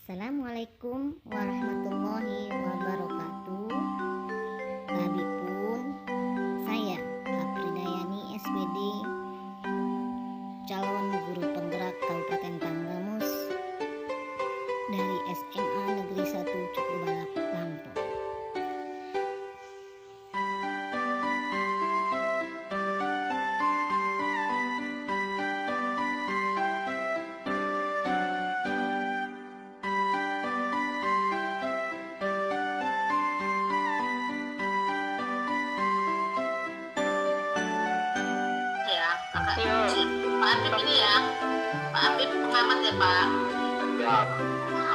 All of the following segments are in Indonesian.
Assalamualaikum warahmatullahi wabarakatuh. Babipun, saya Apridayani SPD, calon guru penggerak Kabupaten Tanggamus dari SMA Negeri 1 Cukubalak, Lampung. Kakak Uci, Pak Apip ini ya, Pak Apip pengamat ya Pak. Ya,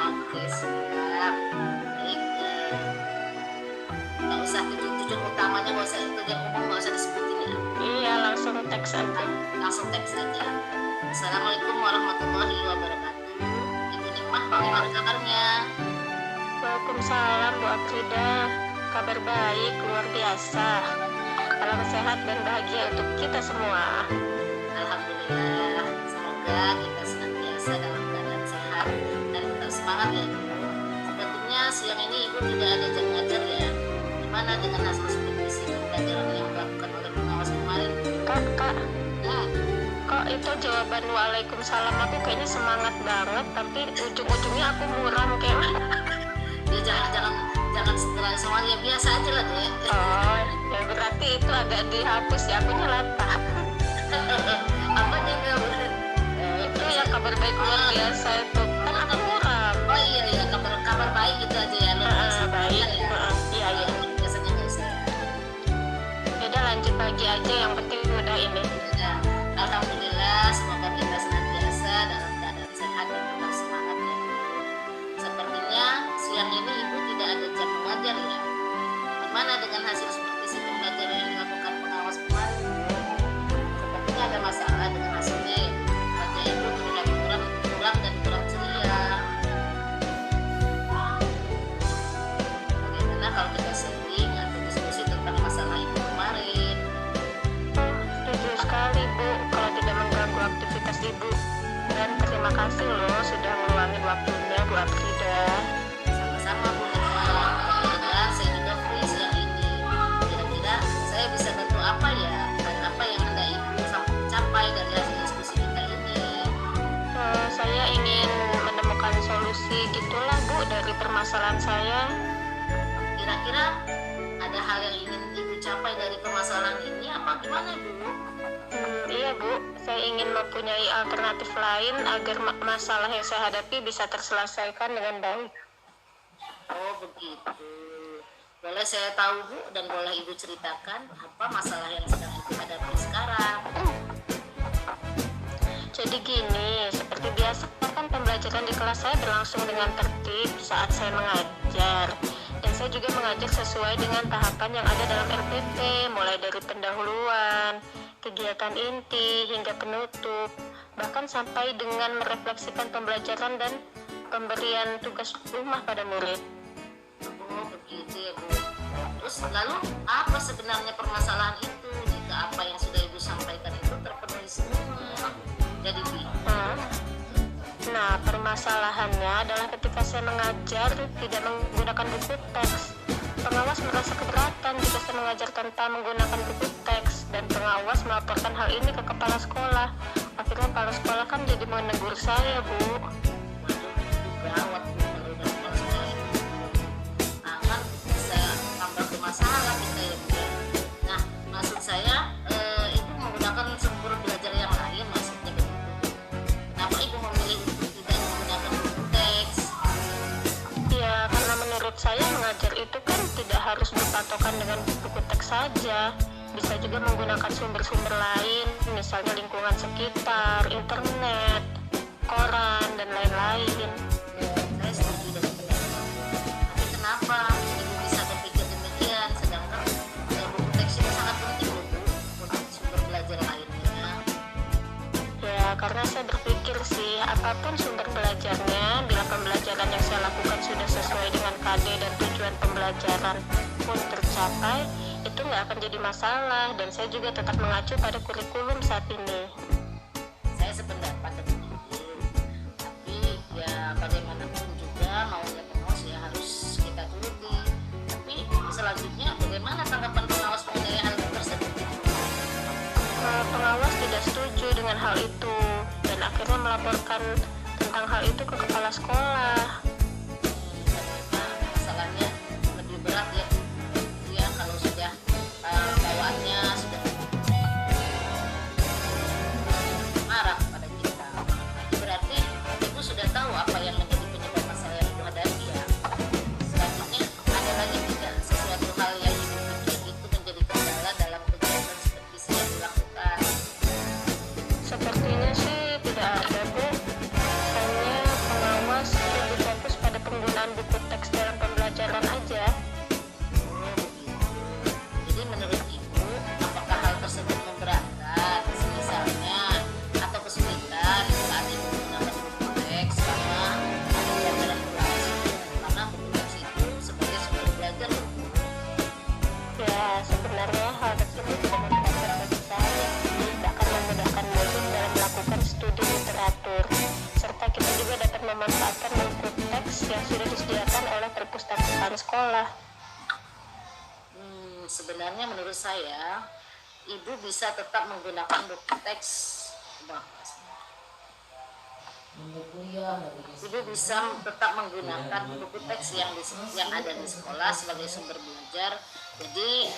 Oke siap. Baik, nggak usah tujuan utamanya, nggak usah tujuan umum, nggak usah disebutin ya. Iya, langsung teks aja. Langsung teks saja. Assalamualaikum warahmatullahi wabarakatuh. Ibu Nikmah, bagaimana kabarnya? Waalaikumsalam Bu Afrida. Kabar baik, luar biasa. Salam sehat dan bahagia untuk kita semua. Alhamdulillah. Semoga kita senantiasa dalam keadaan sehat dan tetap semangat ya Ibu. Sebetulnya siang ini Ibu tidak ada jam ngajar ya. Gimana dengan hasil supervisi pembelajaran yang dilakukan oleh pengawas kemarin? Kak, Hmm, kok itu jawaban Waalaikumsalam aku kayaknya semangat banget, tapi ujung-ujungnya aku muram kayak. ya jangan setelah semuanya biasa aja lah deh. Oh, ya berarti itu agak dihapus ya, akunya latah. Apa juga Itu ya kabar baik luar biasa itu. Kan aku muram. Oh iya kabar baik gitu aja ya. Luar biasa Baik. ya. Iya, iya. Biasanya nggak usah. Udah lanjut lagi aja, yang penting udah ini. Ya, alhamdulillah, semoga kita senantiasa dalam keadaan sehat dan tetap semangat ya. Sepertinya siang ini Ibu tidak ada jam mengajar ya. Gimana dengan hasil supervisi pembelajaran yang dilakukan pengawas kemarin? Sepertinya ada masalah dengan hasilnya. Wajah Ibu terlihat kurang dan kurang ceria. Bagaimana kalau kita sharing atau diskusi tentang masalah Ibu kemarin? Setuju sekali Bu, kalau tidak mengganggu aktivitas Ibu. Dan terima kasih loh sudah meluangin waktunya Bu Afrida. Sama-sama Bu Nikmah. Kebetulan saya juga free siang ini. Kira-kira saya bisa bantu apa ya? Dan apa yang Anda Ibu capai dari hasil diskusi kita ini? Saya ingin menemukan solusi gitulah Bu dari permasalahan saya. Kira-kira ada hal yang ingin Ibu capai dari permasalahan ini apa gimana Bu? Iya Bu, saya ingin mempunyai alternatif lain agar masalah yang saya hadapi bisa terselesaikan dengan baik. Oh begitu. Boleh saya tahu Bu dan boleh Ibu ceritakan apa masalah yang sedang Ibu hadapi sekarang? Jadi gini, seperti biasa kan pembelajaran di kelas saya berlangsung dengan tertib saat saya mengajar. Dan saya juga mengajar sesuai dengan tahapan yang ada dalam RPP, mulai dari pendahuluan, kegiatan inti, hingga penutup, bahkan sampai dengan merefleksikan pembelajaran dan pemberian tugas rumah pada murid. Oh begitu ya Bu. Terus lalu apa sebenarnya permasalahan itu jika apa yang sudah Ibu sampaikan itu terpenuhi semua? Jadi Bu, Nah, permasalahannya adalah ketika saya mengajar tidak menggunakan buku teks. Pengawas merasa keberatan jika saya mengajar tanpa menggunakan buku teks, dan pengawas melaporkan hal ini ke kepala sekolah. Akhirnya kepala sekolah kan jadi menegur saya, Bu. waduh itu gawat Bu kalau udah kepala sekolah itu. Akan bisa tambah ke masalah kita ya Bu. Nah maksud saya Ibu menggunakan sumber belajar yang lain maksudnya begitu. Kenapa Ibu memilih untuk tidak menggunakan buku teks? Ya, karena menurut saya mengajar itu kan tidak harus berpatokan dengan buku teks saja. Bisa juga menggunakan sumber-sumber lain, misalnya lingkungan sekitar, internet, koran, dan lain-lain. Saya setuju dengan pendapat. Tapi kenapa Ibu bisa berpikir demikian sedangkan buku teks itu sangat penting loh Bu untuk sumber belajar lainnya. Ya, karena saya berpikir sih, apapun sumber belajarnya, bila pembelajaran yang saya lakukan sudah sesuai dengan KD dan tujuan pembelajaran pun tercapai, itu nggak akan jadi masalah, dan saya juga tetap mengacu pada kurikulum saat ini. Saya sependapat dengan Ibu. Tapi ya bagaimanapun juga dengan hal itu dan akhirnya melaporkan tentang hal itu ke kepala sekolah. Nah, masalahnya lebih berat ya, ya kalau sudah bawaannya sudah marah pada kita. Itu berarti ibu sudah tahu apa yang menjadi penyebab masalah yang ibu hadapi ya. Selanjutnya ada lagi tidak sesuatu hal yang ibu pikir itu menjadi kendala dalam kegiatan supervisi yang dilakukan? Sepertinya sih tidak ada, Bu. Hanya pengawas lebih fokus pada penggunaan buku teks dalam pembelajaran aja. Oh, begitu. Jadi menurut ibu, apakah hal tersebut memberatkan, misalnya, atau kesulitan saat ibu menggunakan buku teks karena ada pelajaran kelas? Karena buku teks itu sebagai sumber belajar. Ya, sebenarnya hal tersebut sangat wajar bagi saya. Tidak akan memudahkan murid dalam melakukan studi literatur, serta kita juga dapat memanfaatkan buku teks yang sudah disediakan oleh perpustakaan sekolah. Sebenarnya menurut saya, ibu bisa tetap menggunakan buku teks. Ibu bisa tetap menggunakan buku teks yang ada di sekolah sebagai sumber belajar. Jadi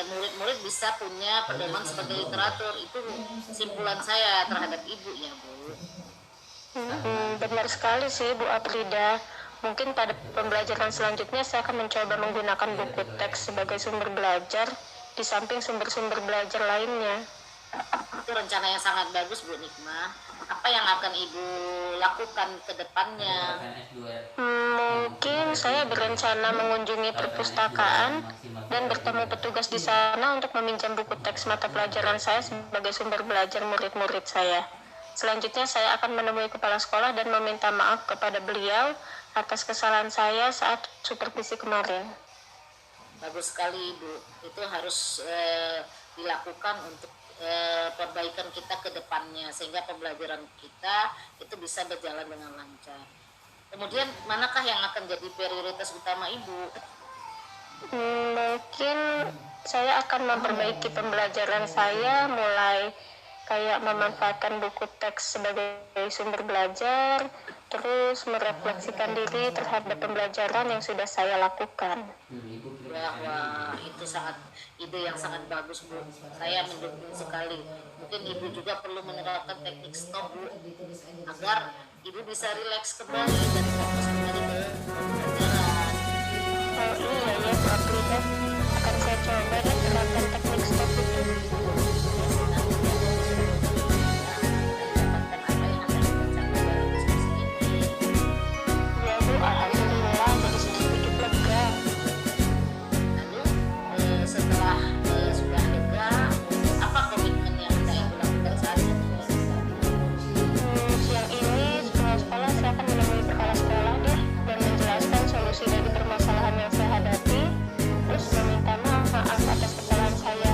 murid-murid bisa punya pedoman sebagai literatur. Itu simpulan saya terhadap ibu ya, Bu. Benar sekali sih, Bu Aprida. Mungkin pada pembelajaran selanjutnya saya akan mencoba menggunakan buku teks sebagai sumber belajar di samping sumber-sumber belajar lainnya. Itu rencana yang sangat bagus, Bu Nikma. Apa yang akan ibu lakukan ke depannya? Mungkin saya berencana mengunjungi perpustakaan dan bertemu petugas di sana untuk meminjam buku teks mata pelajaran saya sebagai sumber belajar murid-murid saya. Selanjutnya saya akan menemui kepala sekolah dan meminta maaf kepada beliau atas kesalahan saya saat supervisi kemarin. Bagus sekali, Ibu. Itu harus dilakukan untuk perbaikan kita ke depannya sehingga pembelajaran kita itu bisa berjalan dengan lancar. Kemudian manakah yang akan jadi prioritas utama Ibu? Mungkin saya akan memperbaiki pembelajaran saya, mulai kayak memanfaatkan buku teks sebagai sumber belajar, terus merefleksikan diri terhadap pembelajaran yang sudah saya lakukan. Wah, itu ide yang sangat bagus, Bu. Saya mendukung sekali. Mungkin Ibu juga perlu menerapkan teknik stop, Bu, agar Ibu bisa rileks kembali dan fokus kembali ke pembelajaran. Oh iya ya, Bu Aprida, akan saya coba dan terapkan teknik stop itu. Ya Bu, alhamdulillah jadi sedikit lega. Setelah sudah lega, apa komitmen yang saya lakukan saat ini? Siang ini setelah sekolah saya akan menemui kepala sekolah deh dan menjelaskan solusi dari permasalahan yang saya hadapi, terus meminta maaf atas kesalahan saya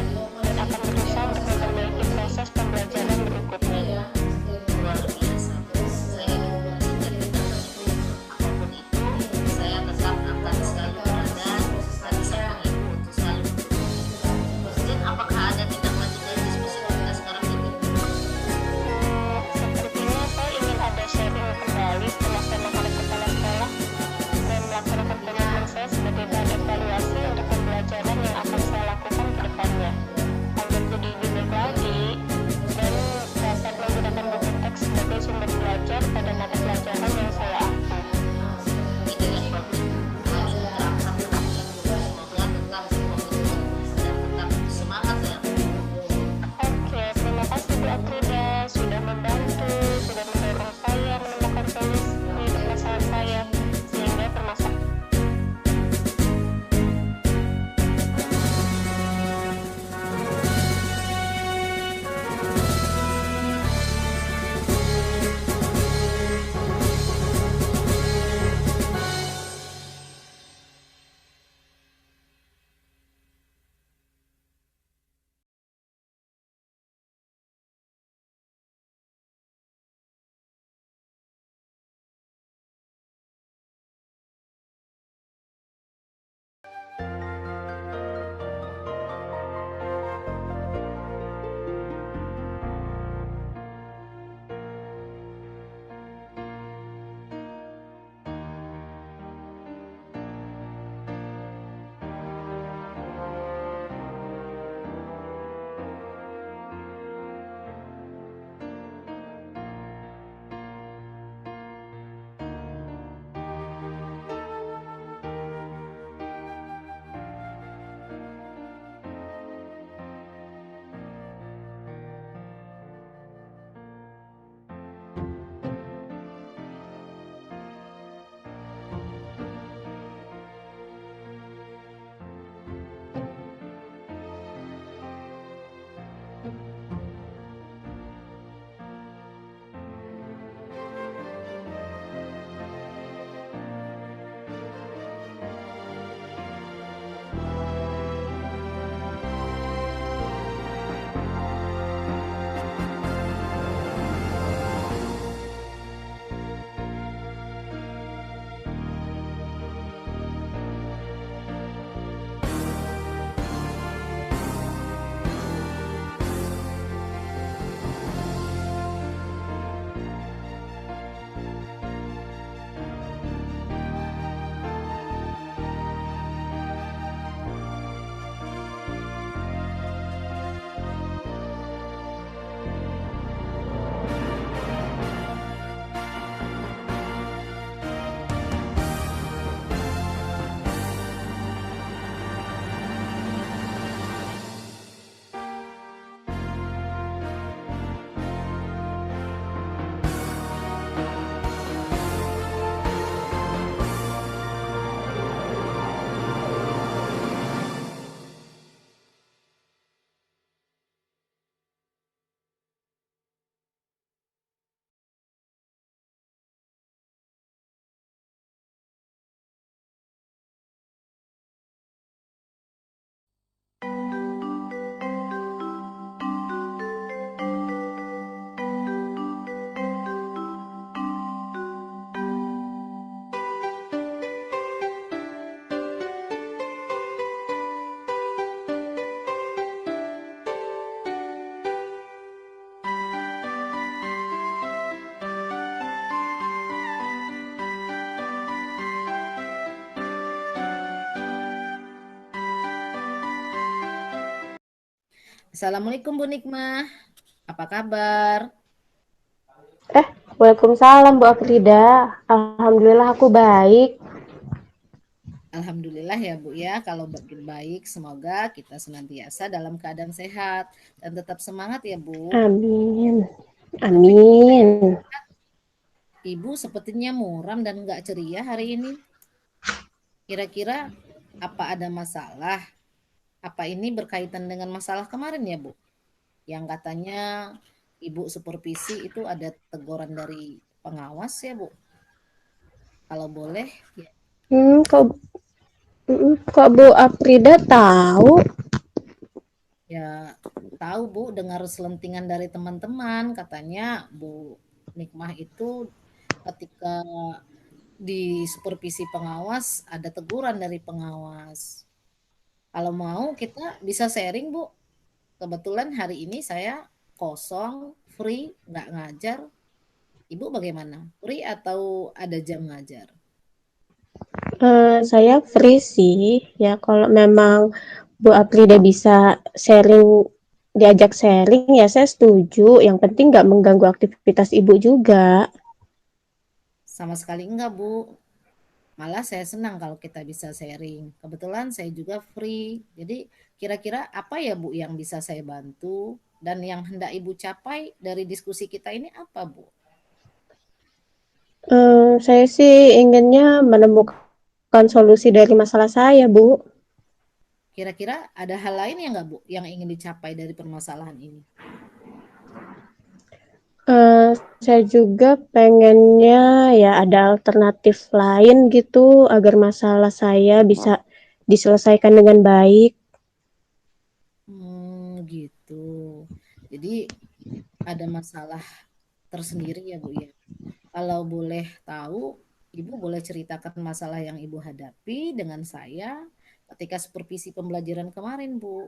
Assalamualaikum Bu Nikmah, apa kabar? Waalaikumsalam Bu Afrida. Alhamdulillah aku baik. Alhamdulillah ya Bu ya, kalau baik semoga kita senantiasa dalam keadaan sehat dan tetap semangat ya Bu. Amin. Tapi kok saya Amin. Ibu sepertinya muram dan nggak ceria hari ini. Kira-kira apa ada masalah? Apa ini berkaitan dengan masalah kemarin ya Bu? Yang katanya Ibu supervisi itu ada teguran dari pengawas ya Bu? Kalau boleh ya. Hmm, kok, kok Bu Afrida tahu? Ya, tahu Bu, dengar selentingan dari teman-teman, katanya Bu Nikmah itu ketika di supervisi pengawas ada teguran dari pengawas. Kalau mau kita bisa sharing Bu. Kebetulan hari ini saya kosong, free, nggak ngajar. Ibu bagaimana? Free atau ada jam ngajar? Saya free sih. Ya kalau memang Bu Afrida bisa sharing, diajak sharing ya saya setuju. Yang penting nggak mengganggu aktivitas Ibu juga. Sama sekali enggak Bu. Malah saya senang kalau kita bisa sharing. Kebetulan saya juga free. Jadi kira-kira apa ya Bu yang bisa saya bantu dan yang hendak Ibu capai dari diskusi kita ini apa Bu? Saya sih inginnya menemukan solusi dari masalah saya, Bu. Kira-kira ada hal lain ya nggak Bu yang ingin dicapai dari permasalahan ini? Saya juga pengennya ya ada alternatif lain gitu agar masalah saya bisa diselesaikan dengan baik. Gitu. Jadi ada masalah tersendiri ya Bu ya. Kalau boleh tahu, Ibu boleh ceritakan masalah yang Ibu hadapi dengan saya ketika supervisi pembelajaran kemarin Bu.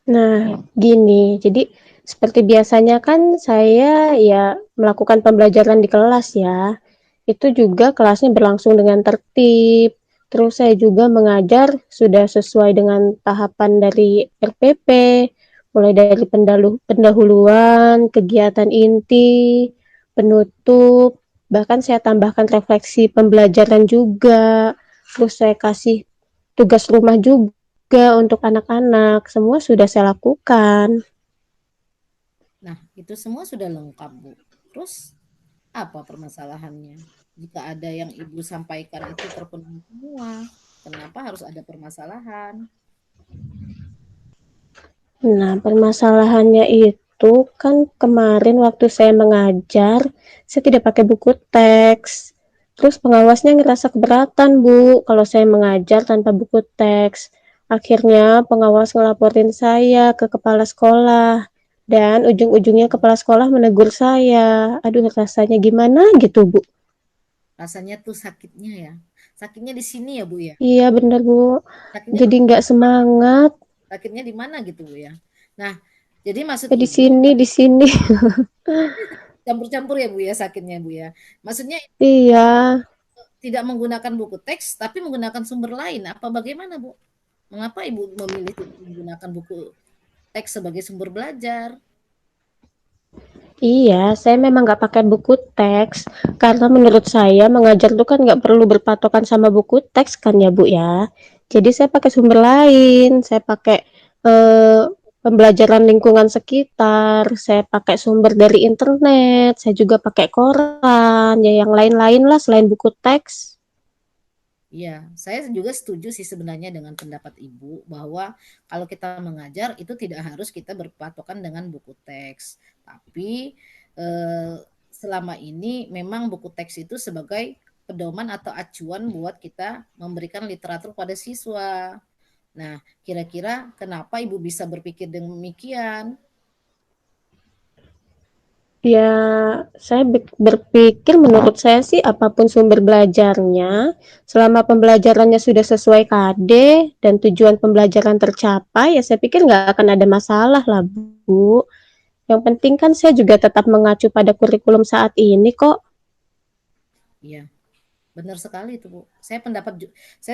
Nah, gini, jadi seperti biasanya kan saya ya melakukan pembelajaran di kelas ya. Itu juga kelasnya berlangsung dengan tertib. Terus saya juga mengajar sudah sesuai dengan tahapan dari RPP, mulai dari pendahuluan, kegiatan inti, penutup, bahkan saya tambahkan refleksi pembelajaran juga. Terus saya kasih tugas rumah juga untuk anak-anak. Semua sudah saya lakukan. Nah, itu semua sudah lengkap, Bu. Terus apa permasalahannya? Jika ada yang Ibu sampaikan itu terpenuhi semua, kenapa harus ada permasalahan? Nah, permasalahannya itu kan kemarin waktu saya mengajar, saya tidak pakai buku teks. Terus pengawasnya ngerasa keberatan, Bu, kalau saya mengajar tanpa buku teks. Akhirnya pengawas ngelaporin saya ke kepala sekolah. Dan ujung-ujungnya kepala sekolah menegur saya. Aduh, rasanya gimana gitu, Bu. Rasanya tuh sakitnya ya. Sakitnya di sini ya, Bu ya. Iya, bener, Bu. Sakitnya Jadi nggak semangat. sakitnya di mana gitu, Bu ya. Nah, jadi maksud Ya, di Ibu sini, di sini. campur-campur ya, Bu ya, sakitnya, Bu ya. Maksudnya Iya. tidak menggunakan buku teks tapi menggunakan sumber lain. Apa bagaimana, Bu? Mengapa Ibu memilih tidak menggunakan buku teks sebagai sumber belajar? Iya, saya memang nggak pakai buku teks karena menurut saya mengajar tuh kan nggak perlu berpatokan sama buku teks kan ya Bu ya. Jadi saya pakai sumber lain, saya pakai eh, pembelajaran lingkungan sekitar, saya pakai sumber dari internet, saya juga pakai koran, ya yang lain-lain lah selain buku teks. Iya, saya juga setuju sih sebenarnya dengan pendapat Ibu bahwa kalau kita mengajar itu tidak harus kita berpatokan dengan buku teks. Tapi eh, selama ini memang buku teks itu sebagai pedoman atau acuan buat kita memberikan literatur pada siswa. Nah, kira-kira kenapa Ibu bisa berpikir demikian? Ya, saya berpikir menurut saya sih apapun sumber belajarnya, selama pembelajarannya sudah sesuai KD dan tujuan pembelajaran tercapai, ya saya pikir nggak akan ada masalah lah, Bu. Yang penting kan saya juga tetap mengacu pada kurikulum saat ini kok. Iya, benar sekali itu, Bu. Saya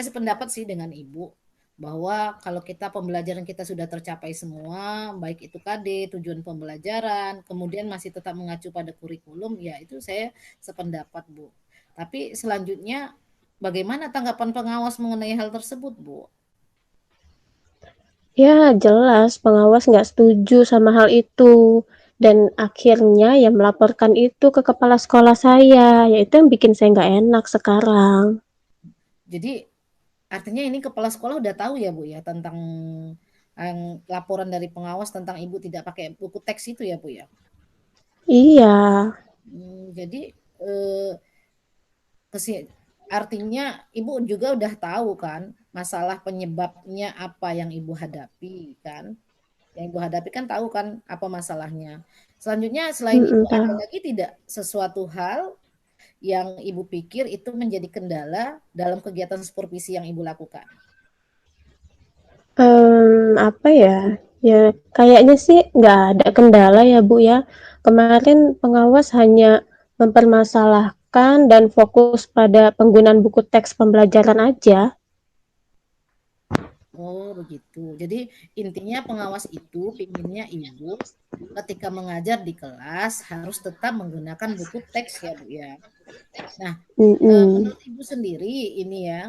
sependapat sih dengan Ibu. bahwa kalau kita pembelajaran kita sudah tercapai semua, baik itu KD, tujuan pembelajaran, kemudian masih tetap mengacu pada kurikulum, ya itu saya sependapat, Bu. Tapi selanjutnya, bagaimana tanggapan pengawas mengenai hal tersebut, Bu? Ya, jelas pengawas nggak setuju sama hal itu. Dan akhirnya ya melaporkan itu ke kepala sekolah saya. Ya itu yang bikin saya nggak enak sekarang. Jadi artinya ini kepala sekolah udah tahu ya, Bu, ya, tentang laporan dari pengawas tentang Ibu tidak pakai buku teks itu ya, Bu, ya? Iya. Jadi eh, artinya Ibu juga udah tahu kan masalah penyebabnya apa yang Ibu hadapi kan? Yang Ibu hadapi kan tahu kan apa masalahnya. Selanjutnya selain itu ada Tahu. lagi tidak sesuatu hal yang Ibu pikir itu menjadi kendala dalam kegiatan supervisi yang Ibu lakukan? Apa ya, ya kayaknya sih nggak ada kendala ya, Bu, ya. Kemarin pengawas hanya mempermasalahkan dan fokus pada penggunaan buku teks pembelajaran aja. Oh, begitu. Jadi intinya pengawas itu pinginnya Ibu ketika mengajar di kelas harus tetap menggunakan buku teks ya, Bu, ya. Nah, Mhm. menurut Ibu sendiri ini ya,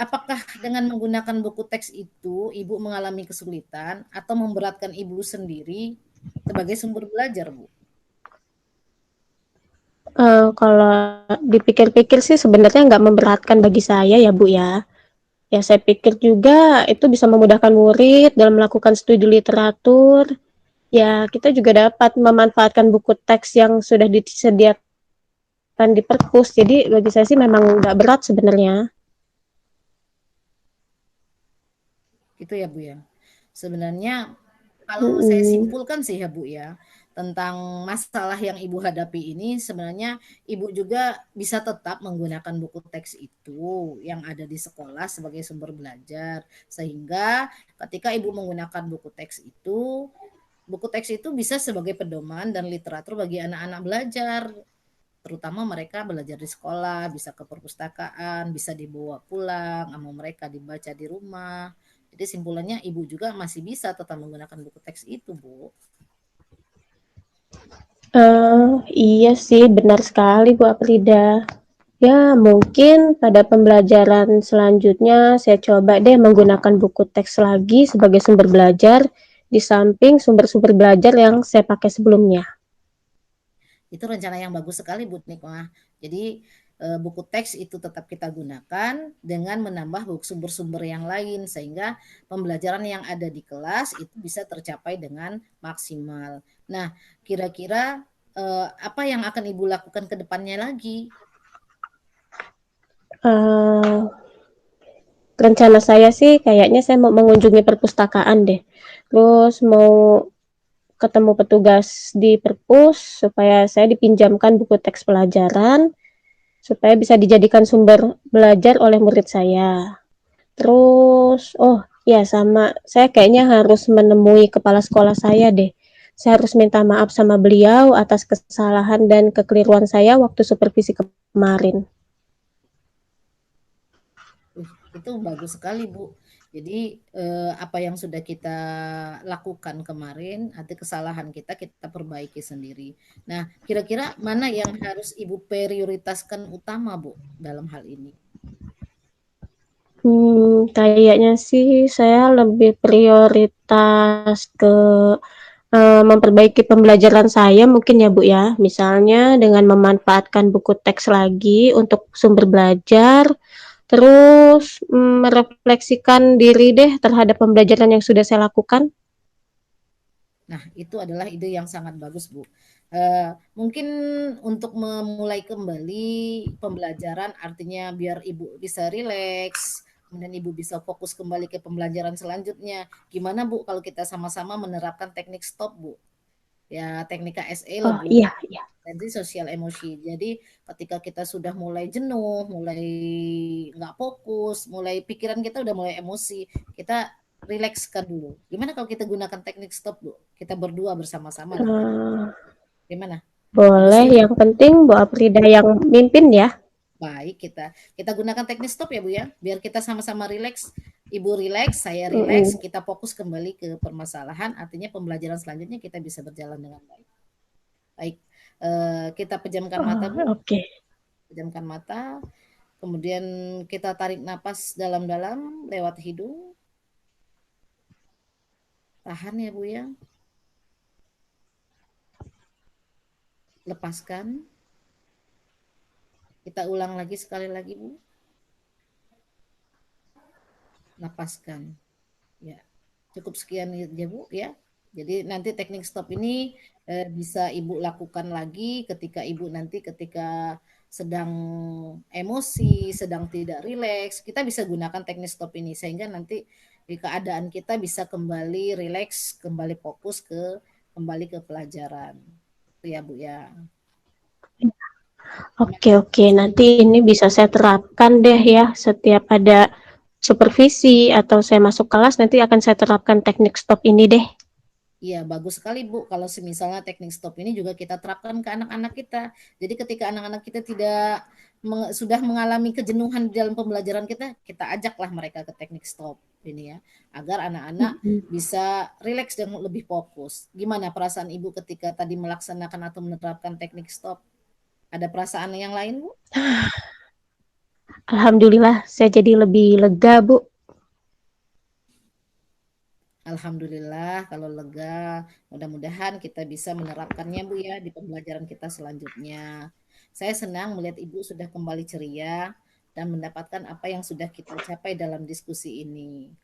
apakah dengan menggunakan buku teks itu Ibu mengalami kesulitan atau memberatkan Ibu sendiri sebagai sumber belajar, Bu? Kalau dipikir-pikir sih sebenarnya nggak memberatkan bagi saya ya, Bu, ya. Ya saya pikir juga itu bisa memudahkan murid dalam melakukan studi literatur. Ya, kita juga dapat memanfaatkan buku teks yang sudah disediakan di perpus. Jadi bagi saya sih memang nggak berat sebenarnya. Gitu ya, Bu, ya. Sebenarnya kalau saya Mm-mm. simpulkan sih ya, Bu, ya, tentang masalah yang Ibu hadapi ini sebenarnya Ibu juga bisa tetap menggunakan buku teks itu yang ada di sekolah sebagai sumber belajar. Sehingga ketika Ibu menggunakan buku teks itu bisa sebagai pedoman dan literatur bagi anak-anak belajar, terutama mereka belajar di sekolah, bisa ke perpustakaan, bisa dibawa pulang sama mereka dibaca di rumah. Jadi simpulannya Ibu juga masih bisa tetap menggunakan buku teks itu, Bu. Iya sih, benar sekali Bu Aprida. Ya, mungkin pada pembelajaran selanjutnya saya coba deh menggunakan buku teks lagi sebagai sumber belajar di samping sumber-sumber belajar yang saya pakai sebelumnya. Itu rencana yang bagus sekali, Bu Nikmah. Jadi buku teks itu tetap kita gunakan dengan menambah sumber-sumber yang lain sehingga pembelajaran yang ada di kelas itu bisa tercapai dengan maksimal. Nah, kira-kira apa yang akan Ibu lakukan ke depannya lagi? Eh, Rencana saya sih kayaknya saya mau mengunjungi perpustakaan deh. Terus mau ketemu petugas di perpus supaya saya dipinjamkan buku teks pelajaran supaya bisa dijadikan sumber belajar oleh murid saya. Terus, oh ya sama, saya kayaknya harus menemui kepala sekolah saya deh. Saya harus minta maaf sama beliau atas kesalahan dan kekeliruan saya waktu supervisi kemarin. Itu bagus sekali, Bu. Jadi apa yang sudah kita lakukan kemarin, ada kesalahan kita perbaiki sendiri. Nah, kira-kira mana yang harus Ibu prioritaskan utama, Bu, dalam hal ini? Kayaknya sih saya lebih prioritas ke memperbaiki pembelajaran saya mungkin ya Bu ya. Misalnya dengan memanfaatkan buku teks lagi untuk sumber belajar, terus merefleksikan diri deh terhadap pembelajaran yang sudah saya lakukan. Nah, itu adalah ide yang sangat bagus, Bu. Mungkin untuk memulai kembali pembelajaran, artinya biar Ibu bisa rileks, kemudian Ibu bisa fokus kembali ke pembelajaran selanjutnya. Gimana, Bu, kalau kita sama-sama menerapkan teknik stop, Bu? Ya, teknik KSE lah, Oh Bu. iya, iya. Nanti sosial emosi. Jadi ketika kita sudah mulai jenuh, mulai nggak fokus, mulai pikiran kita udah mulai emosi, kita rilekskan dulu. Gimana kalau kita gunakan teknik stop, Bu? Kita berdua bersama-sama nanti. Uh, Gimana? Bagus Boleh, ya? yang penting Bu Aprida yang mimpin ya. Baik, kita gunakan teknik stop ya Bu ya, biar kita sama-sama rileks. Ibu rileks, saya rileks, kita fokus kembali ke permasalahan, artinya pembelajaran selanjutnya kita bisa berjalan dengan baik. Baik, kita pejamkan mata Bu, Oke. pejamkan mata, kemudian kita tarik napas dalam-dalam lewat hidung. Tahan ya Bu ya. Lepaskan. Kita ulang lagi sekali lagi Bu. Napaskan. Ya, cukup sekian ya Bu ya. Jadi nanti teknik stop ini bisa Ibu lakukan lagi ketika Ibu nanti ketika sedang emosi, sedang tidak rileks, kita bisa gunakan teknik stop ini sehingga nanti di keadaan kita bisa kembali rileks, kembali fokus kembali ke pelajaran. Itu ya Bu ya. Oke, nanti ini bisa saya terapkan deh ya, setiap ada supervisi atau saya masuk kelas nanti akan saya terapkan teknik stop ini deh. Iya, bagus sekali Bu. Kalau misalnya teknik stop ini juga kita terapkan ke anak-anak kita. Jadi ketika anak-anak kita sudah mengalami kejenuhan di dalam pembelajaran kita, kita ajaklah mereka ke teknik stop ini ya, agar anak-anak bisa rileks dan lebih fokus. Gimana perasaan Ibu ketika tadi melaksanakan atau menerapkan teknik stop? Ada perasaan yang lain, Bu? Alhamdulillah, saya jadi lebih lega, Bu. Alhamdulillah kalau lega, mudah-mudahan kita bisa menerapkannya Bu ya di pembelajaran kita selanjutnya. Saya senang melihat Ibu sudah kembali ceria dan mendapatkan apa yang sudah kita capai dalam diskusi ini.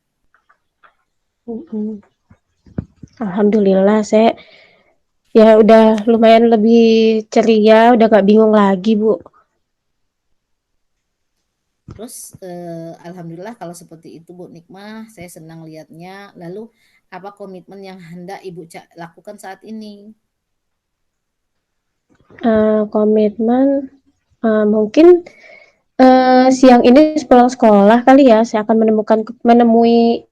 Alhamdulillah, saya ya udah lumayan lebih ceria, udah gak bingung lagi, Bu. Terus alhamdulillah kalau seperti itu Bu Nikmah, saya senang lihatnya. Lalu apa komitmen yang hendak Ibu lakukan saat ini? Komitmen mungkin siang ini pulang sekolah kali ya, saya akan menemui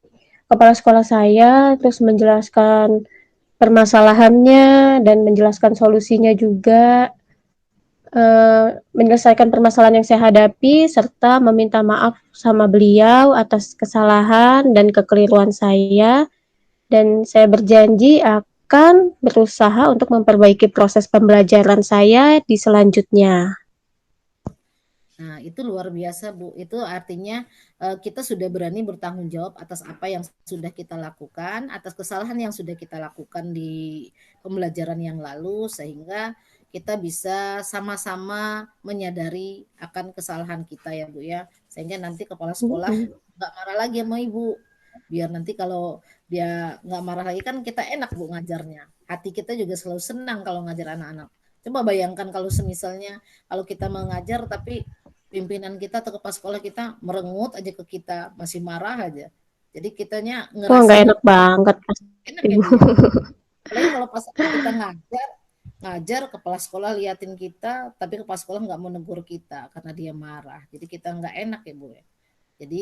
kepala sekolah saya, terus menjelaskan permasalahannya dan menjelaskan solusinya juga. Menyelesaikan permasalahan yang saya hadapi serta meminta maaf sama beliau atas kesalahan dan kekeliruan saya, dan saya berjanji akan berusaha untuk memperbaiki proses pembelajaran saya di selanjutnya. Nah, itu luar biasa, Bu. Itu artinya kita sudah berani bertanggung jawab atas apa yang sudah kita lakukan, atas kesalahan yang sudah kita lakukan di pembelajaran yang lalu, sehingga kita bisa sama-sama menyadari akan kesalahan kita ya, Bu ya. Sehingga nanti kepala sekolah nggak marah lagi sama Ibu. Biar nanti kalau dia nggak marah lagi kan kita enak Bu ngajarnya. Hati kita juga selalu senang kalau ngajar anak-anak. Coba bayangkan kalau semisalnya kalau kita mengajar tapi pimpinan kita atau kepala sekolah kita merengut aja ke kita, masih marah aja. Jadi kitanya Wah, nggak ngerasanya enak banget pasti. enak ya Bu. Apalagi kalau pas kita ngajar kepala sekolah liatin kita, tapi kepala sekolah nggak mau negur kita karena dia marah. Jadi kita nggak enak ya Bu ya. Jadi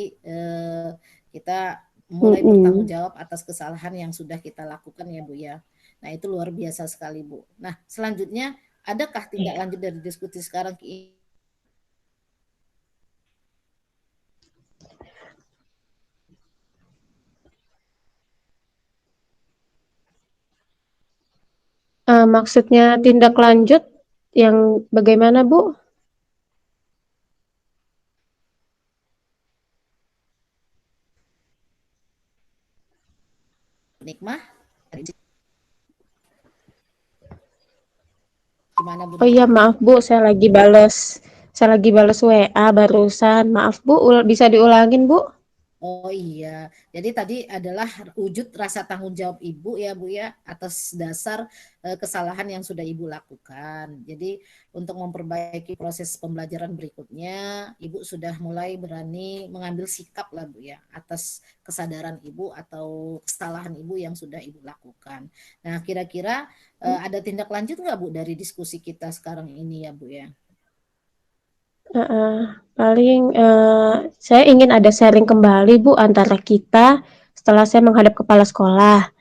kita mulai bertanggung jawab atas kesalahan yang sudah kita lakukan ya Bu ya. Nah itu luar biasa sekali Bu. Nah selanjutnya adakah tindak lanjut dari diskusi sekarang Maksudnya tindak lanjut yang bagaimana, Bu? Nikmah? Gimana Bu? Oh iya, maaf Bu, saya lagi bales WA barusan. Maaf Bu, bisa diulangin Bu? Oh iya, jadi tadi adalah wujud rasa tanggung jawab Ibu ya Bu ya atas dasar kesalahan yang sudah Ibu lakukan. Jadi untuk memperbaiki proses pembelajaran berikutnya, Ibu sudah mulai berani mengambil sikap lah Bu ya atas kesadaran Ibu atau kesalahan Ibu yang sudah Ibu lakukan. Nah kira-kira ada tindak lanjut nggak Bu dari diskusi kita sekarang ini ya Bu ya? Paling saya ingin ada sharing kembali Bu antara kita setelah saya menghadap kepala sekolah,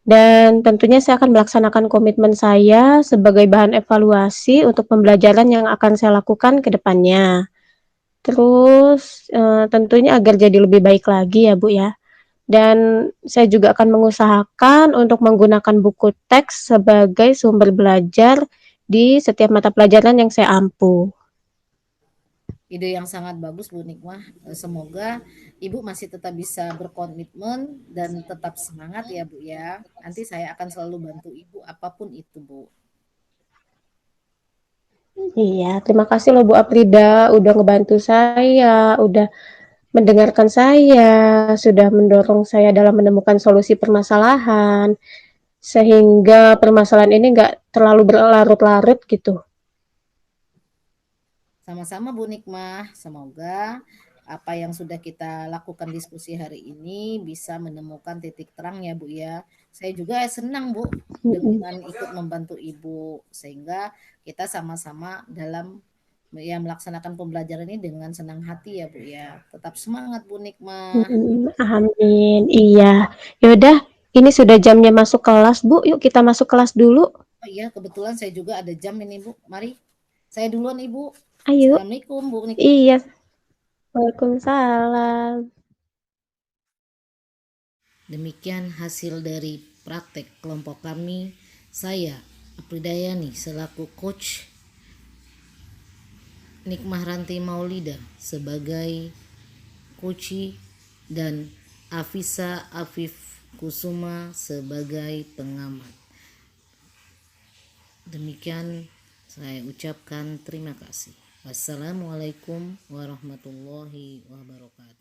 dan tentunya saya akan melaksanakan komitmen saya sebagai bahan evaluasi untuk pembelajaran yang akan saya lakukan ke depannya. Terus, tentunya agar jadi lebih baik lagi ya, Bu, ya. Dan saya juga akan mengusahakan untuk menggunakan buku teks sebagai sumber belajar di setiap mata pelajaran yang saya ampu. Ide yang sangat bagus Bu Nikmah. Semoga Ibu masih tetap bisa berkomitmen dan tetap semangat ya Bu ya. Nanti saya akan selalu bantu Ibu apapun itu Bu. Iya, terima kasih loh Bu Aprida udah ngebantu saya, udah mendengarkan saya, sudah mendorong saya dalam menemukan solusi permasalahan, sehingga permasalahan ini nggak terlalu berlarut-larut gitu. Sama-sama Bu Nikmah, semoga apa yang sudah kita lakukan diskusi hari ini bisa menemukan titik terang ya Bu ya. Saya juga senang Bu Mhm. dengan ikut membantu Ibu sehingga kita sama-sama dalam ya melaksanakan pembelajaran ini dengan senang hati ya Bu ya. Tetap semangat Bu Nikmah. Amin, iya. Ya udah, ini sudah jamnya masuk kelas, Bu, yuk kita masuk kelas dulu. Oh iya, kebetulan saya juga ada jam ini Bu. Mari, saya duluan Ibu. Ayo. Assalamualaikum Bu Nikmah. Iya, waalaikumsalam. Demikian hasil dari praktek kelompok kami. Saya, Apridayani, selaku coach, Nikmah Ranti Maulida sebagai coach, dan Afisa Afif Kusuma sebagai pengamat. Demikian saya ucapkan terima kasih. Wassalamualaikum warahmatullahi wabarakatuh.